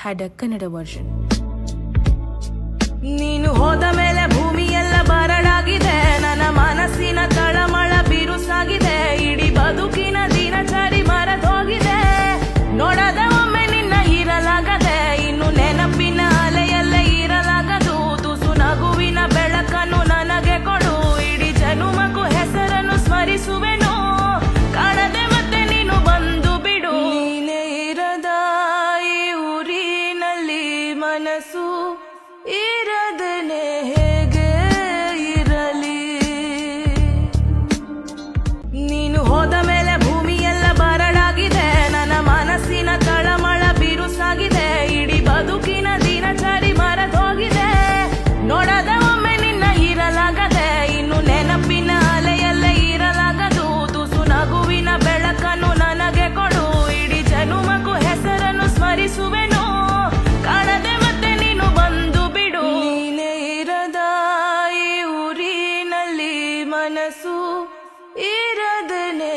had a Kannada version. ನೀನು ಹೋದ ಮೇಲೆ ಭೂಮಿ ಎಲ್ಲ ಬರಡಾಗಿದೆ, ನನ್ನ ಮನಸ್ಸಿನ ತಳಮಳ ಬಿರುಸಾಗಿದೆ, ಇಡೀ ಬದುಕಿನ ದಿನಚರಿ ಮರೆತೋಗಿದೆ. ನೋಡದ ಒಮ್ಮೆ ನಿನ್ನ ಇರಲಾಗದೆ, ಇನ್ನು ನೆನಪಿನ ಅಲೆಯಲ್ಲೇ ಇರಲಾಗದು. ತುಸು ನಗುವಿನ ಬೆಳಕನ್ನು ನನಗೆ ಕೊಡು, ಇಡೀ ಜನುಮಕ್ಕೂ ಹೆಸರನ್ನು ಸ್ಮರಿಸುವೆನು. ಕಾಣದೆ ಮತ್ತೆ ನೀನು ಬಂದು ಬಿಡು. ನೀನೇ ಇರದ ಈ ಊರಿನಲ್ಲಿ ಮನಸ್ಸು ಇರದನೆ ಹೇಗೆ ಇರಲಿ. ನೀನು ಹೋದ ಮೇಲೆ ಭೂಮಿ ಎಲ್ಲ ಬರಡಾಗಿದೆ, ನನ್ನ ಮನಸ್ಸಿನ ತಳಮಳ ಬಿರುಸಾಗಿದೆ, ಇಡೀ ಬದುಕಿನ ದಿನಚರಿ ಮರೆತೋಗಿದೆ. ನೋಡದ ಒಮ್ಮೆ ನಿನ್ನ ಇರಲಾಗದೆ, ಇನ್ನು ನೆನಪಿನ ಅಲೆಯಲ್ಲೇ ಇರಲಾಗದು. ತುಸು ನಗುವಿನ ಬೆಳಕನ್ನು ನನಗೆ ಕೊಡು, ಇಡೀ ಜನುಮಕ್ಕೂ ಹೆಸರನ್ನು ಸ್ಮರಿಸುವೆನು. ಕಾಣದೆ ಮತ್ತೆ ನೀನು ಬಂದು ಬಿಡು. ನೀನೇ ಇರದ ಈ ಊರಿನಲ್ಲಿ ಮನಸ್ಸು ಇರದನೆ